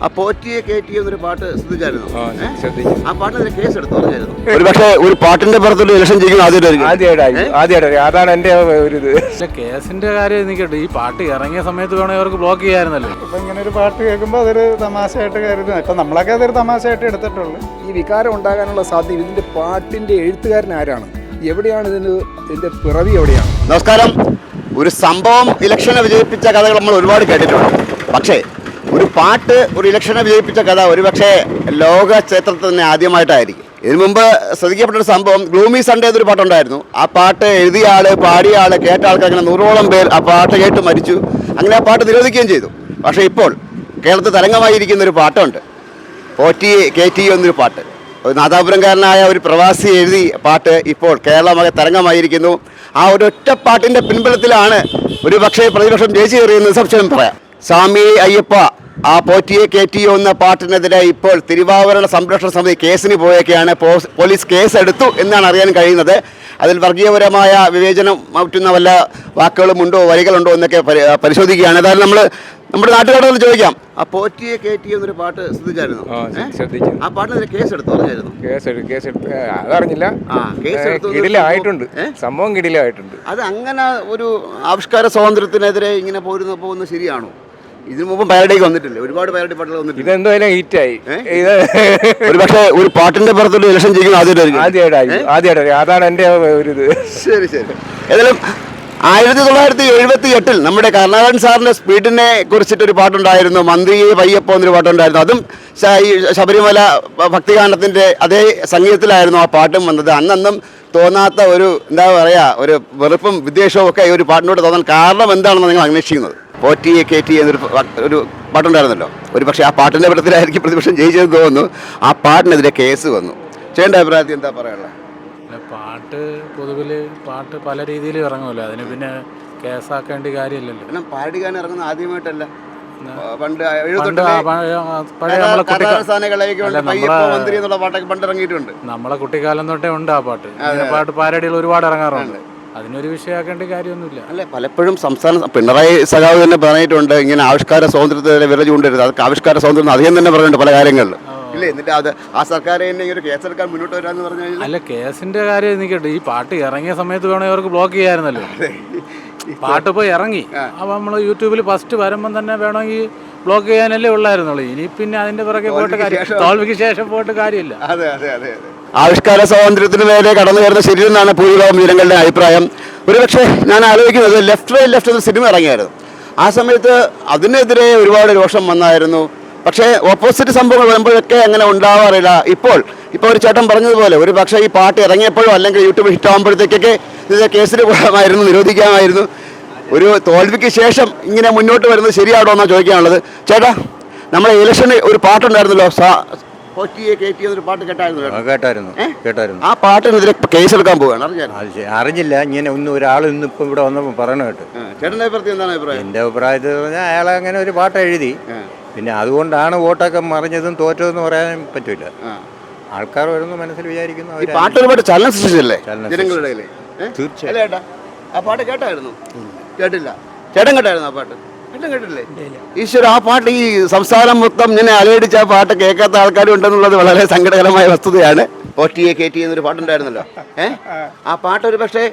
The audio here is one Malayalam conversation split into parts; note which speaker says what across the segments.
Speaker 1: ആ പോറ്റിയെ കയറ്റി എന്നൊരു പാട്ട് ശ്രദ്ധിച്ചായിരുന്നു. ആ പാട്ടിനെതിരെ കേസ് എടുത്തു പറഞ്ഞായിരുന്നു.
Speaker 2: ഒരു പക്ഷേ ഒരു പാട്ടിന്റെ പുറത്തൊരു ഇലക്ഷൻ ചെയ്യുന്ന ആദ്യമായിട്ടായിരിക്കും. അതാണ് എന്റെ ഒരു ഇത്.
Speaker 3: കേസിന്റെ കാര്യം നിൽക്കട്ടെ, ഈ പാട്ട് ഇറങ്ങിയ സമയത്ത് വേണമെങ്കിൽ അവർക്ക് ബ്ലോക്ക് ചെയ്യാമായിരുന്നല്ലോ.
Speaker 4: ഇപ്പൊ ഇങ്ങനെ ഒരു പാട്ട് കേൾക്കുമ്പോൾ അതൊരു തമാശയായിട്ട് കരുതുന്നു. ഇപ്പൊ നമ്മളൊക്കെ അതൊരു തമാശയായിട്ട് എടുത്തിട്ടുള്ളൂ.
Speaker 5: ഈ വികാരം ഉണ്ടാകാനുള്ള സാധ്യത ഇതിന്റെ പാട്ടിന്റെ എഴുത്തുകാരൻ ആരാണ്, എവിടെയാണ് ഇതിന്റെ പിറവി എവിടെയാണ്?
Speaker 1: നമസ്കാരം. ഒരു സംഭവം ഇലക്ഷനെ വിജയിപ്പിച്ച കഥകൾ നമ്മൾ ഒരുപാട് കേട്ടിട്ടുണ്ട്. പക്ഷേ ഒരു പാട്ട് ഒരു ഇലക്ഷനെ വിജയിപ്പിച്ച കഥ ഒരുപക്ഷെ ലോക ചരിത്രത്തിൽ തന്നെ ആദ്യമായിട്ടായിരിക്കും. ഇതിനു മുമ്പ് ശ്രദ്ധിക്കപ്പെട്ടൊരു സംഭവം ഗ്ലൂമി സൺഡേ എന്നൊരു പാട്ടുണ്ടായിരുന്നു. ആ പാട്ട് എഴുതിയ ആള്, പാടിയ ആള്, കേട്ട ആൾക്കാർ അങ്ങനെ 100ഓളം പേർ ആ പാട്ട് കേട്ട് മരിച്ചു. അങ്ങനെ ആ പാട്ട് നിരോധിക്കുകയും ചെയ്തു. പക്ഷേ ഇപ്പോൾ കേരളത്തിൽ തരംഗമായിരിക്കുന്ന ഒരു പാട്ടുണ്ട്, പോറ്റിയെ കയറ്റി എന്നൊരു പാട്ട്. ഒരു നാദാപുരംകാരനായ ഒരു പ്രവാസി എഴുതി പാട്ട് ഇപ്പോൾ കേരളമാകെ തരംഗമായിരിക്കുന്നു. ആ ഒരൊറ്റ പാട്ടിൻ്റെ പിൻബലത്തിലാണ് ഒരു പക്ഷേ പ്രതിപക്ഷം ജയിച്ചു കയറിയെന്ന് സംശയം പറയാം. സ്വാമി അയ്യപ്പ ആ പോറ്റിയെ കയറ്റിയോ എന്ന പാട്ടിനെതിരെ ഇപ്പോൾ തിരുവാഭരണ സംരക്ഷണ സമിതി കേസിന് പോയൊക്കെയാണ്. പോലീസ് കേസെടുത്തു എന്നാണ് അറിയാൻ കഴിയുന്നത്. അതിൽ വർഗീയപരമായ വിവേചനം മാറ്റുന്ന വല്ല വാക്കുകളും ഉണ്ടോ, വരികളുണ്ടോ എന്നൊക്കെ പരിശോധിക്കുകയാണ്. ഏതായാലും നമ്മുടെ നാട്ടുകാരോട് ചോദിക്കാം, ആ പോറ്റിയെ കയറ്റിയോ എന്നൊരു പാട്ട് ശ്രദ്ധിച്ചായിരുന്നു. ആ പാട്ടിനെതിരെ കേസെടുത്തു പറഞ്ഞായിരുന്നു.
Speaker 5: അതറിഞ്ഞില്ല. കിടിലായിട്ടുണ്ട്, സംഭവം കിടിലായിട്ടുണ്ട്.
Speaker 1: അത് അങ്ങനെ ഒരു ആവിഷ്കാര സ്വാതന്ത്ര്യത്തിനെതിരെ ഇങ്ങനെ പോകുന്നത് ശരിയാണോ? ഇതിനു മുമ്പ് പാരഡിക്ക് വന്നിട്ടില്ലേ, ഒരുപാട് പാരഡി പാട്ടുകൾ വന്നിട്ടുണ്ട്.
Speaker 5: ഇതെന്തായാലും ഹിറ്റായി.
Speaker 1: ഒരു പക്ഷേ ഒരു പാട്ടിന്റെ പുറത്തൊരു ഇലക്ഷൻ ചെയ്യുന്നത്
Speaker 5: ആദ്യമായിട്ടായിരിക്കും. അതാണ് എന്റെ ഒരു ഇത്.
Speaker 1: ശരി. ഏതായാലും 1978 നമ്മുടെ കരുണാകരൻ സാറിന്റെ സ്പീഡിനെ കുറിച്ചിട്ടൊരു പാട്ടുണ്ടായിരുന്നു, മന്ത്രിയെ പയ്യപ്പോ എന്നൊരു പാട്ടുണ്ടായിരുന്നു. അതും ശബരിമല ഭക്തിഗാനത്തിന്റെ അതേ സംഗീതത്തിലായിരുന്നു ആ പാട്ടും വന്നത്. അന്നും തോന്നാത്ത ഒരു എന്താ പറയാ, ഒരു വെറുപ്പും വിദ്വേഷവും ഒക്കെ ഈ ഒരു പാട്ടിനോട് തോന്നാൻ കാരണം എന്താണെന്ന് നിങ്ങൾ അന്വേഷിക്കുന്നത്. പോറ്റിയെ കയറ്റി എന്നൊരു പാട്ടുണ്ടായിരുന്നല്ലോ. ഒരു പക്ഷേ ആ പാട്ടിൻ്റെ പടത്തിലായിരിക്കും പ്രതിപക്ഷം ജയിച്ചതെന്ന് തോന്നുന്നു. ആ പാട്ടിനെതിരെ കേസ് വന്നു. ചെയ്യേണ്ട അഭിപ്രായത്തിൽ എന്താ പറയാനുള്ളത്?
Speaker 3: പാട്ട് പൊതുവിൽ പാട്ട് പല രീതിയിൽ ഇറങ്ങുമല്ലോ, അതിന് പിന്നെ കേസാക്കേണ്ട കാര്യമില്ലല്ലോ.
Speaker 1: കാരണം പാടിക്കാൻ ഇറങ്ങുന്ന ആദ്യമായിട്ടല്ല. പണ്ട് മന്ത്രി എന്നുള്ള പാട്ടൊക്കെ പണ്ട് ഇറങ്ങിയിട്ടുണ്ട്.
Speaker 3: നമ്മളെ കുട്ടിക്കാലം തൊട്ടേ ഉണ്ട് ആ പാട്ട്. പാട്ട് പാരഡികൾ ഒരുപാട് ഇറങ്ങാറുണ്ട്. അതിനൊരു വിഷയമാക്കേണ്ട കാര്യമൊന്നുമില്ല.
Speaker 1: അല്ലെ, പലപ്പോഴും സംസ്ഥാന പിണറായി സഖാവ് തന്നെ പറഞ്ഞിട്ടുണ്ട്, ഇങ്ങനെ ആവിഷ്കാര സ്വാതന്ത്ര്യത്തെ വിരൽ ചൂണ്ടരുത്. അതൊക്കെ ആവിഷ്കാര സ്വാതന്ത്ര്യം അധികം തന്നെ പറഞ്ഞിട്ടുണ്ട് പല കാര്യങ്ങളിൽ. ഇല്ലേ, എന്നിട്ട് അത് ആ സർക്കാർ തന്നെ ഒരു കേസെടുക്കാൻ മുന്നോട്ട് വരാന്ന് പറഞ്ഞു കഴിഞ്ഞാൽ
Speaker 3: അല്ല, കേസിന്റെ കാര്യം നിൽക്കട്ടെ, ഈ പാട്ട് ഇറങ്ങിയ സമയത്ത് വേണമെങ്കിൽ അവർക്ക് ബ്ലോക്ക് ചെയ്യാമായിരുന്നല്ലോ. പാട്ട് ഇപ്പോൾ ഇറങ്ങി, അപ്പോൾ നമ്മൾ യൂട്യൂബിൽ ഫസ്റ്റ് വരുമ്പം തന്നെ വേണമെങ്കിൽ ബ്ലോക്ക് ചെയ്യാനല്ലേ ഉള്ളായിരുന്നുള്ളൂ. ഇനി പിന്നെ അതിന്റെ പിറകെ പോയിട്ട് കാര്യം, തോൽവിക്ക് ശേഷം പോയിട്ട് കാര്യമില്ല.
Speaker 1: ആവിഷ്കാര സ്വാതന്ത്ര്യത്തിന് മേലെ കടന്നു കയറുന്ന ശരിയെന്നാണ് ഭൂരിഭാഗം ജനങ്ങളുടെ അഭിപ്രായം. ഒരുപക്ഷെ ഞാൻ ആലോചിക്കുന്നത് ലെഫ്റ്റ് എന്ന സിനിമ ഇറങ്ങിയായിരുന്നു. ആ സമയത്ത് അതിനെതിരെ ഒരുപാട് രോഷം വന്നായിരുന്നു. പക്ഷേ ഓപ്പോസിറ്റ് സംഭവങ്ങൾ വരുമ്പോഴൊക്കെ അങ്ങനെ ഉണ്ടാവാറില്ല. ഇപ്പോൾ ഒരു ചേട്ടൻ പറഞ്ഞതുപോലെ ഒരു പക്ഷേ ഈ പാട്ട് ഇറങ്ങിയപ്പോഴോ അല്ലെങ്കിൽ യൂട്യൂബ് ഹിറ്റ് ആകുമ്പോഴത്തേക്കൊക്കെ ഇത് കേസിന് പോകാമായിരുന്നു, നിരോധിക്കാമായിരുന്നു. ഒരു തോൽവിക്ക് ശേഷം ഇങ്ങനെ മുന്നോട്ട് വരുന്നത് ശരിയാണോ എന്നാണ് ചോദിക്കാനുള്ളത്. ചേട്ടാ, നമ്മുടെ ഇലക്ഷന് ഒരു പാട്ടുണ്ടായിരുന്നല്ലോ, പോറ്റിയെ കയറ്റി എന്നൊരു പാട്ട് കേട്ടായിരുന്നു. ആ പാട്ടിനെതിരെ കേസെടുക്കാൻ പോവുകയാണ്.
Speaker 6: അറിഞ്ഞില്ല. ഇങ്ങനെ ഒരാൾ ഇന്നിപ്പോൾ ഇവിടെ വന്നപ്പോൾ പറയണ കേട്ട്.
Speaker 1: ചേട്ടൻ്റെ അഭിപ്രായത്തിൽ എന്താണ് അഭിപ്രായം?
Speaker 6: എൻ്റെ അഭിപ്രായത്തിൽ പറഞ്ഞാൽ അയാൾ അങ്ങനെ ഒരു പാട്ട് എഴുതി, പിന്നെ അതുകൊണ്ടാണ് വോട്ടൊക്കെ മറിഞ്ഞതും തോറ്റതെന്ന് പറയാൻ പറ്റില്ല. ആൾക്കാർ വരുന്ന മനസ്സിൽ വിചാരിക്കുന്നു
Speaker 1: പാട്ട് ഒരുപാട് ചലനം സൃഷ്ടിച്ചല്ലേ ജനങ്ങളുടെ ഇടയിൽ.
Speaker 6: തീർച്ചയായും.
Speaker 1: ആ പാട്ട് കേട്ടായിരുന്നു? കേട്ടില്ല. ചേട്ടൻ കേട്ടായിരുന്നു ആ പാട്ട്? കേട്ടില്ലേ? ഈശ്വര, ആ പാട്ട് ഈ സംസ്ഥാനം മൊത്തം ഇങ്ങനെ അലയടിച്ച് ആ പാട്ട് കേൾക്കാത്ത ആൾക്കാരും ഉണ്ടെന്നുള്ളത് വളരെ സങ്കടകരമായ വസ്തുതയാണ്. പോറ്റിയെ കയറ്റി എന്നൊരു പാട്ടുണ്ടായിരുന്നല്ലോ. ആ പാട്ട് ഒരു പക്ഷേ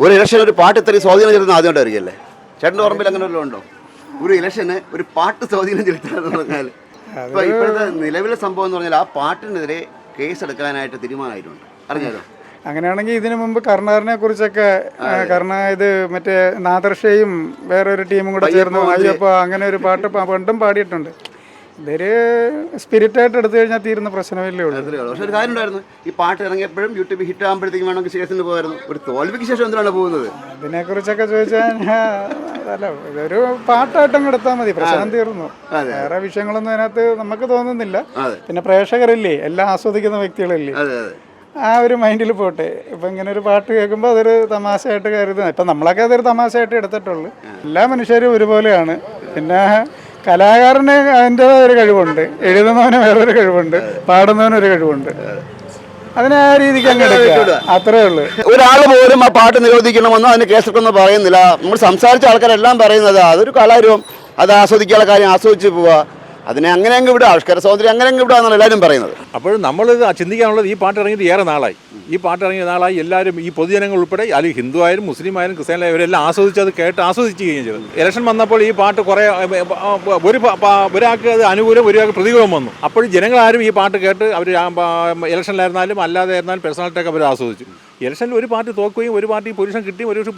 Speaker 1: ഒരു ഇലക്ഷൻ ഒരു പാട്ട് ഇത്രയും സ്വാധീനം ചെലുത്തുന്ന ആദ്യമായിട്ടായിരിക്കും അല്ലേ? ചേട്ടൻ്റെ ഓർമ്മയിൽ അങ്ങനെ വല്ലതും ഉണ്ടോ? ഒരു ഇലക്ഷന് ഒരു പാട്ട് സ്വാധീനം ചെലുത്തുകയെന്ന് പറഞ്ഞാൽ ഇപ്പൊ ഇപ്പോഴത്തെ നിലവിലെ സംഭവം എന്ന് പറഞ്ഞാൽ ആ പാട്ടിനെതിരെ കേസെടുക്കാനായിട്ട് തീരുമാനമായിട്ടുണ്ട്. അറിഞ്ഞാലോ?
Speaker 4: അങ്ങനെയാണെങ്കിൽ ഇതിനു മുമ്പ് കരുണാകരനെ കുറിച്ചൊക്കെ, ഇത് മറ്റേ നാദർഷയും വേറൊരു ടീമും കൂടെ ചേർന്ന് അയ്യപ്പോ അങ്ങനെ ഒരു പാട്ട് പണ്ടും പാടിയിട്ടുണ്ട്. ഇതൊരു സ്പിരിറ്റായിട്ട് എടുത്തു കഴിഞ്ഞാൽ തീരുന്ന പ്രശ്നമല്ലേ ഉള്ളൂ.
Speaker 1: പക്ഷെ ഒരു കാര്യം ഉണ്ടായിരുന്നു, ഈ പാട്ട് ഇറങ്ങിയപ്പോഴും യൂട്യൂബ് ഹിറ്റ് ആകുമ്പോഴത്തേക്കും വേണമെങ്കിൽ കേസിന് പോകായിരുന്നു. ഒരു തോൽവിക്ക് ശേഷം എന്തിനാണ് പോകുന്നത്?
Speaker 4: അതിനെക്കുറിച്ചൊക്കെ ചോദിച്ചാൽ അല്ല, ഇതൊരു പാട്ടായിട്ടും എടുത്താൽ മതി, പ്രശ്നം തീർന്നു. വേറെ വിഷയങ്ങളൊന്നും അതിനകത്ത് നമുക്ക് തോന്നുന്നില്ല. പിന്നെ പ്രേക്ഷകരില്ലേ, എല്ലാം ആസ്വദിക്കുന്ന വ്യക്തികളല്ലേ, ആ ഒരു മൈൻഡിൽ പോട്ടെ. ഇപ്പം ഇങ്ങനെ ഒരു പാട്ട് കേൾക്കുമ്പോൾ അതൊരു തമാശയായിട്ട് കരുതുന്നത്. ഇപ്പം നമ്മളൊക്കെ അതൊരു തമാശയായിട്ട് എടുത്തിട്ടുള്ളൂ. എല്ലാ മനുഷ്യരും ഒരുപോലെയാണ്. പിന്നെ കലാകാരന് അതിൻ്റെതായ ഒരു കഴിവുണ്ട്, എഴുതുന്നവന് വേറൊരു കഴിവുണ്ട്, പാടുന്നവനൊരു കഴിവുണ്ട്. അതിനെ ആ രീതിക്ക് അങ്ങ് എടുക്കുക, അത്രേ ഉള്ളൂ.
Speaker 1: ഒരാൾ പോലും ആ പാട്ട് നിരോധിക്കണമെന്നോ അതിന് കേസെടുക്കുമെന്നോ പറയുന്നില്ല. നമ്മൾ സംസാരിച്ച ആൾക്കാരെല്ലാം പറയുന്നത് അതൊരു കലാരൂപം, അത് ആസ്വദിക്കാനുള്ള കാര്യം ആസ്വദിച്ച് പോവുക. അതിനെ അങ്ങനെ അങ്ങ് വിടുക, ആവിഷ്കാര സ്വാതന്ത്ര്യം അങ്ങനെ അങ്ങ് വിടുക എന്നാണ് എല്ലാവരും പറയുന്നത്.
Speaker 7: അപ്പോൾ നമ്മൾ ചിന്തിക്കാനുള്ളത് ഈ പാട്ട് ഇറങ്ങിയിട്ട് ഏറെ നാളായി. ഈ പാട്ട് ഇറങ്ങിയ നാളായി എല്ലാവരും ഈ പൊതുജനങ്ങൾ ഉൾപ്പെടെ അല്ലെങ്കിൽ ഹിന്ദു ആയാലും മുസ്ലിം ആയാലും ക്രിസ്ത്യാനിയായാലും ഇവരെല്ലാം ആസ്വദിച്ച് അത് കേട്ട് ആസ്വദിച്ച് ചെയ്യുകയും ചെയ്തത്. ഇലക്ഷൻ വന്നപ്പോൾ ഈ പാട്ട് കുറേ ഒരാൾക്ക് അത് അനുകൂലം ഒരാൾക്ക് പ്രതികൂലം വന്നു. അപ്പോൾ ജനങ്ങളാരും ഈ പാട്ട് കേട്ട് അവർ ഇലക്ഷനിലായിരുന്നാലും അല്ലാതെ ആയിരുന്നാലും പേഴ്സണാലിറ്റിയൊക്കെ അവർ ആസ്വദിച്ചു. ഇലക്ഷനിൽ ഒരു പാർട്ടി തോക്കുകയും ഒരു പാർട്ടി പുരുഷൻ കിട്ടിയും ഒരു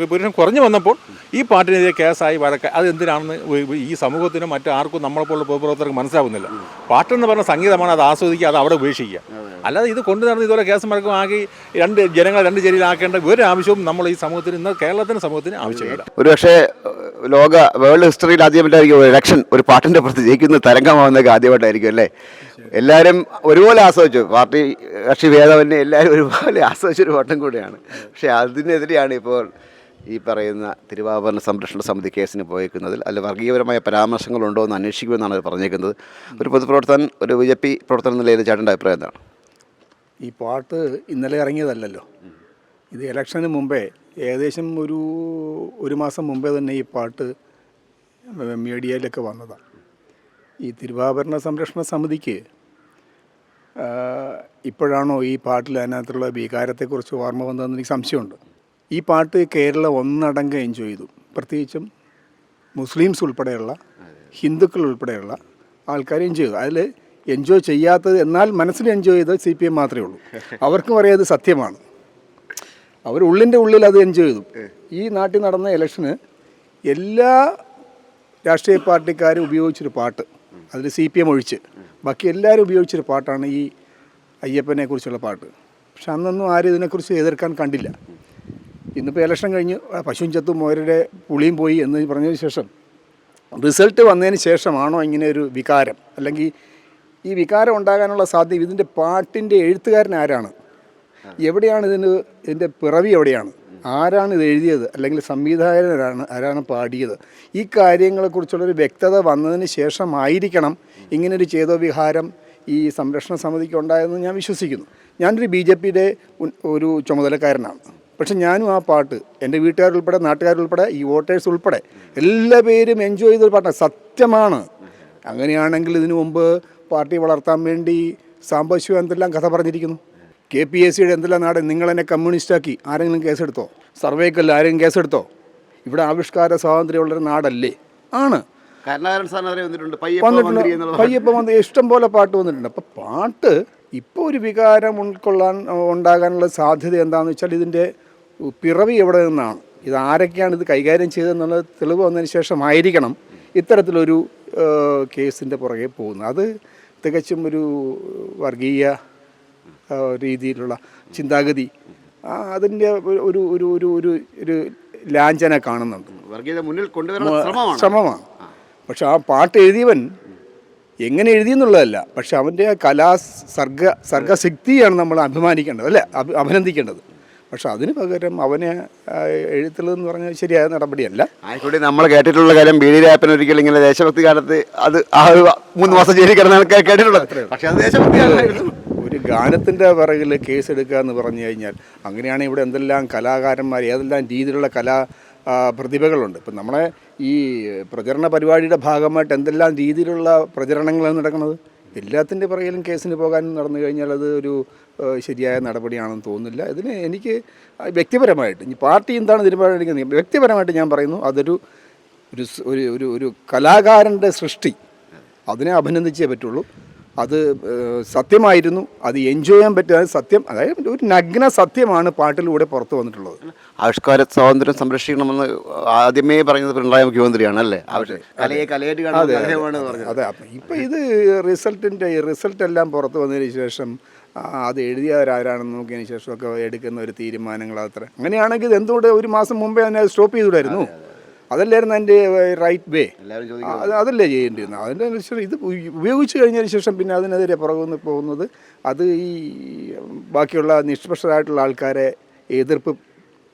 Speaker 7: പുരുഷൻ കുറഞ്ഞു വന്നപ്പോൾ ഈ പാർട്ടിനെതിരെ കേസായി വഴക്ക്. അത് എന്തിനാണെന്ന് ഈ സമൂഹത്തിനും മറ്റാർക്കും നമ്മളെപ്പോലുള്ള പൊതുപ്രവർത്തകർക്ക് മനസ്സിലാവുന്നില്ല. പാട്ടെന്ന് പറഞ്ഞ സംഗീതമാണ്, അത് ആസ്വദിക്കുക, അത് അവിടെ ഉപേക്ഷിക്കുക. അല്ലാതെ ഇത് കൊണ്ടു നടന്ന് ഇതുപോലെ കേസ് മടക്കം ആക്കി ജനങ്ങളെ രണ്ട് ചേരിയിലാക്കേണ്ട ഒരു ആവശ്യവും നമ്മൾ ഈ സമൂഹത്തിന് ഇന്ന് കേരളത്തിന് സമൂഹത്തിന് ആവശ്യമില്ല.
Speaker 1: ഒരു പക്ഷേ വേൾഡ് ഹിസ്റ്ററിയിൽ ആദ്യമായിട്ടായിരിക്കും ഒരു ഇലക്ഷൻ ഒരു പാട്ടിൻ്റെ പുറത്ത് ജയിക്കുന്ന തരംഗമാവുന്നതൊക്കെ ആദ്യമായിട്ടായിരിക്കും അല്ലേ? എല്ലാവരും ഒരുപോലെ ആസ്വദിച്ചു, പാർട്ടി കക്ഷി ഭേദമന്യേ എല്ലാവരും ഒരുപോലെ ആസ്വദിച്ചൊരു വട്ടം കൂടിയാണ്. പക്ഷേ അതിനെതിരെയാണ് ഇപ്പോൾ ഈ പറയുന്ന തിരുവാഭരണ സംരക്ഷണ സമിതി കേസിന് പോയേക്കുന്നതിൽ അല്ല വർഗീയപരമായ പരാമർശങ്ങളുണ്ടോ എന്ന് അന്വേഷിക്കുമെന്നാണ് അത് പറഞ്ഞേക്കുന്നത്. ഒരു പൊതുപ്രവർത്തകൻ, ഒരു BJP പ്രവർത്തന നിലയിൽ ചേട്ടൻ്റെ അഭിപ്രായം എന്താണ്?
Speaker 5: ഈ പാട്ട് ഇന്നലെ ഇറങ്ങിയതല്ലല്ലോ, ഇത് ഇലക്ഷന് മുമ്പേ ഏകദേശം ഒരു മാസം മുമ്പേ തന്നെ ഈ പാട്ട് മീഡിയയിലൊക്കെ വന്നതാണ്. ഈ തിരുവാഭരണ സംരക്ഷണ സമിതിക്ക് ഇപ്പോഴാണോ ഈ പാട്ടിൽ അതിനകത്തുള്ള വികാരത്തെക്കുറിച്ച് ഓർമ്മ വന്നതെന്ന് എനിക്ക് സംശയമുണ്ട്. ഈ പാട്ട് കേരളം ഒന്നടങ്കം എൻജോയ് ചെയ്തു. പ്രത്യേകിച്ചും മുസ്ലിംസ് ഉൾപ്പെടെയുള്ള ഹിന്ദുക്കൾ ഉൾപ്പെടെയുള്ള ആൾക്കാർ എൻജോയ് ചെയ്തു. അതിൽ എൻജോയ് ചെയ്യാത്തത്, എന്നാൽ മനസ്സിൽ എൻജോയ് ചെയ്തത് CPM മാത്രമേ ഉള്ളൂ. അവർക്കും അറിയാം അത് സത്യമാണ്. അവർ ഉള്ളിൻ്റെ ഉള്ളിൽ അത് എൻജോയ് ചെയ്തു. ഈ നാട്ടിൽ നടന്ന ഇലക്ഷന് എല്ലാ രാഷ്ട്രീയ പാർട്ടിക്കാരും ഉപയോഗിച്ചൊരു പാട്ട്, അതിൽ CPM ഒഴിച്ച് ബാക്കി എല്ലാവരും ഉപയോഗിച്ചൊരു പാട്ടാണ് ഈ അയ്യപ്പനെ കുറിച്ചുള്ള പാട്ട്. പക്ഷെ അന്നൊന്നും ആരും ഇതിനെക്കുറിച്ച് എതിർക്കാൻ കണ്ടില്ല. ഇന്നിപ്പോൾ ഇലക്ഷൻ കഴിഞ്ഞ് പശുവും ചത്തും മോരുടെ പുളിയും പോയി എന്ന് പറഞ്ഞതിന് ശേഷം റിസൾട്ട് വന്നതിന് ശേഷമാണോ ഇങ്ങനെ ഒരു വികാരം, അല്ലെങ്കിൽ ഈ വികാരം ഉണ്ടാകാനുള്ള സാധ്യത? ഇതിൻ്റെ പാട്ടിൻ്റെ എഴുത്തുകാരൻ ആരാണ്, എവിടെയാണ് ഇതിൻ്റെ പിറവി എവിടെയാണ്, ആരാണ് ഇത് എഴുതിയത്, അല്ലെങ്കിൽ സംവിധായകനാണ് ആരാണ് പാടിയത്? ഈ കാര്യങ്ങളെക്കുറിച്ചുള്ളൊരു വ്യക്തത വന്നതിന് ശേഷമായിരിക്കണം ഇങ്ങനൊരു ചേതോവിഹാരം ഈ സംരക്ഷണ സമിതിക്ക് ഉണ്ടായതെന്ന് ഞാൻ വിശ്വസിക്കുന്നു. ഞാനൊരു BJPയുടെ ഒരു ചുമതലക്കാരനാണ്. പക്ഷെ ഞാനും ആ പാട്ട് എൻ്റെ വീട്ടുകാരുൾപ്പെടെ നാട്ടുകാരുൾപ്പെടെ ഈ വോട്ടേഴ്സ് ഉൾപ്പെടെ എല്ലാ പേരും എൻജോയ് ചെയ്തൊരു പാട്ടാണ്. സത്യമാണ്. അങ്ങനെയാണെങ്കിൽ ഇതിനു മുമ്പ് പാർട്ടി വളർത്താൻ വേണ്ടി സാംബശിവ എന്തെല്ലാം കഥ പറഞ്ഞിരിക്കുന്നു. KPSCയുടെ എന്തെല്ലാം നാട് നിങ്ങളെന്നെ കമ്മ്യൂണിസ്റ്റാക്കി ആരെങ്കിലും കേസെടുത്തോ? സർവേക്കല്ല ആരെങ്കിലും കേസെടുത്തോ? ഇവിടെ ആവിഷ്കാര സ്വാതന്ത്ര്യമുള്ളൊരു നാടല്ലേ? ആണ്. വന്നിട്ടുണ്ട്. പയ്യപ്പ വന്ന് ഇഷ്ടം പോലെ പാട്ട് വന്നിട്ടുണ്ട്. അപ്പം പാട്ട് ഇപ്പോൾ ഒരു വികാരം ഉണ്ടാകാനുള്ള സാധ്യത എന്താണെന്ന് വെച്ചാൽ ഇതിൻ്റെ പിറവി എവിടെ നിന്നാണ്, ഇത് ആരൊക്കെയാണ് ഇത് കൈകാര്യം ചെയ്തതെന്നുള്ളത് തെളിവ് വന്നതിന് ശേഷമായിരിക്കണം ഇത്തരത്തിലൊരു കേസിൻ്റെ പുറകെ പോകുന്നത്. അത് തികച്ചും ഒരു വർഗീയ രീതിയിലുള്ള ചിന്താഗതി, അതിൻ്റെ ഒരു ഒരു ഒരു ഒരു ഒരു ലാഞ്ചന കാണുന്നുണ്ട്, ശ്രമമാണ്. പക്ഷെ ആ പാട്ട് എഴുതിയവൻ എങ്ങനെ എഴുതിയെന്നുള്ളതല്ല, പക്ഷെ അവൻ്റെ സർഗശക്തിയാണ് നമ്മൾ അഭിമാനിക്കേണ്ടത്, അല്ലേ, അഭിനന്ദിക്കേണ്ടത്. പക്ഷെ അതിന് പകരം അവനെ എഴുത്തുള്ളതെന്ന് പറഞ്ഞാൽ ശരിയായ നടപടിയല്ല.
Speaker 1: ആയിക്കോട്ടെ, നമ്മൾ കേട്ടിട്ടുള്ള കാര്യം BD രാപ്പൻ ഒരിക്കലും ഇങ്ങനെ ദേശഭക്തി കാലത്ത് അത് ആ ഒരു 3 മാസം ജയിലിൽ കിടന്നൊക്കെ കേട്ടിട്ടുള്ളത്. പക്ഷെ അത് ദേശഭക്തി
Speaker 5: ഒരു ഗാനത്തിൻ്റെ പിറകിൽ കേസെടുക്കുക എന്ന് പറഞ്ഞു കഴിഞ്ഞാൽ, അങ്ങനെയാണ് ഇവിടെ എന്തെല്ലാം കലാകാരന്മാർ, ഏതെല്ലാം രീതിയിലുള്ള പ്രതിഭകളുണ്ട്. ഇപ്പം നമ്മളെ ഈ പ്രചരണ പരിപാടിയുടെ ഭാഗമായിട്ട് എന്തെല്ലാം രീതിയിലുള്ള പ്രചരണങ്ങളാണ് നടക്കുന്നത്. എല്ലാത്തിൻ്റെ പിറകിലും കേസിന് പോകാൻ നടന്നു കഴിഞ്ഞാൽ അത് ഒരു ശരിയായ നടപടിയാണെന്ന് തോന്നുന്നില്ല. ഇതിന് എനിക്ക് വ്യക്തിപരമായിട്ട്, ഈ പാർട്ടി എന്താണ് തീരുമാനിക്കുന്നത്, വ്യക്തിപരമായിട്ട് ഞാൻ പറയുന്നു, അതൊരു ഒരു ഒരു കലാകാരൻ്റെ സൃഷ്ടി, അതിനെ അഭിനന്ദിച്ചേ പറ്റുള്ളൂ. അത് സത്യമായിരുന്നു, അത് എൻജോയ് ചെയ്യാൻ പറ്റുക സത്യം, അതായത് ഒരു നഗ്ന സത്യമാണ് പാട്ടിലൂടെ പുറത്തു വന്നിട്ടുള്ളത്.
Speaker 1: ആവിഷ്കാര സ്വാതന്ത്ര്യം സംരക്ഷിക്കണമെന്ന് ആദ്യമേ പറഞ്ഞത് പിണറായി മുഖ്യമന്ത്രിയാണ്, അല്ലേ?
Speaker 5: അതെ. ഇപ്പം ഇത് റിസൾട്ട് എല്ലാം പുറത്തു വന്നതിന് ശേഷം അത് എഴുതിയവരാരാണെന്ന് നോക്കിയതിന് ശേഷമൊക്കെ എടുക്കുന്ന ഒരു തീരുമാനങ്ങൾ അത്ര. അങ്ങനെയാണെങ്കിൽ എന്തുകൊണ്ട് ഒരു മാസം മുമ്പേ അതിനെ സ്റ്റോപ്പ് ചെയ്തുകൂടായിരുന്നു? അതല്ലായിരുന്നു അതിൻ്റെ റൈറ്റ് വേ, അതല്ലേ ചെയ്യേണ്ടിയിരുന്നത്. അതിൻ്റെ ശേഷം ഇത് ഉപയോഗിച്ച് കഴിഞ്ഞതിന് ശേഷം പിന്നെ അതിനെതിരെ പുറകുനിന്ന് പോകുന്നത്, അത് ഈ ബാക്കിയുള്ള നിഷ്പക്ഷരായിട്ടുള്ള ആൾക്കാരെ എതിർപ്പ്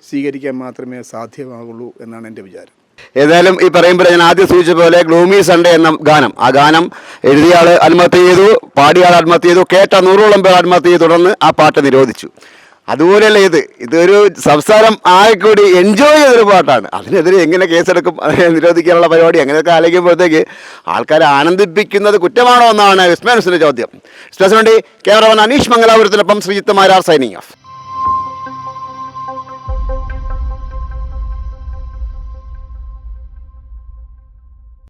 Speaker 5: സ്വീകരിക്കാൻ മാത്രമേ സാധ്യമാകുള്ളൂ എന്നാണ് എൻ്റെ വിചാരം.
Speaker 1: ഏതായാലും ഈ പറയുമ്പോൾ ഞാൻ ആദ്യം സൂചിച്ച പോലെ ഗ്ലൂമി സൺഡേ എന്ന ഗാനം, ആ ഗാനം എഴുതിയ ആൾ ആത്മഹത്യ ചെയ്തു, പാടിയ ആൾ ആത്മഹത്യ ചെയ്തു, കേട്ട 100ഓളം പേർ ആത്മഹത്യ ചെയ്തു, തുടർന്ന് ആ പാട്ട് നിരോധിച്ചു. അതുപോലെയല്ല ഇതൊരു സംസാരം ആയിക്കൂടി എൻജോയ് ചെയ്തൊരു പാട്ടാണ്. അതിനെതിരെ എങ്ങനെ കേസെടുക്കും, അതിനെ നിരോധിക്കാനുള്ള പരിപാടി അങ്ങനെയൊക്കെ ആലോചിക്കുമ്പോഴത്തേക്ക് ആൾക്കാരെ ആനന്ദിപ്പിക്കുന്നത് കുറ്റമാണോ എന്നാണ് വിസ്മയൻസിൻ്റെ ചോദ്യം. വിസ്മയൻസിന് വേണ്ടി ക്യാമറമാൻ അനീഷ് മംഗലാപുരത്തിനൊപ്പം ശ്രീജിത്ത് മാരാർ സൈനിങ് ഓഫ്.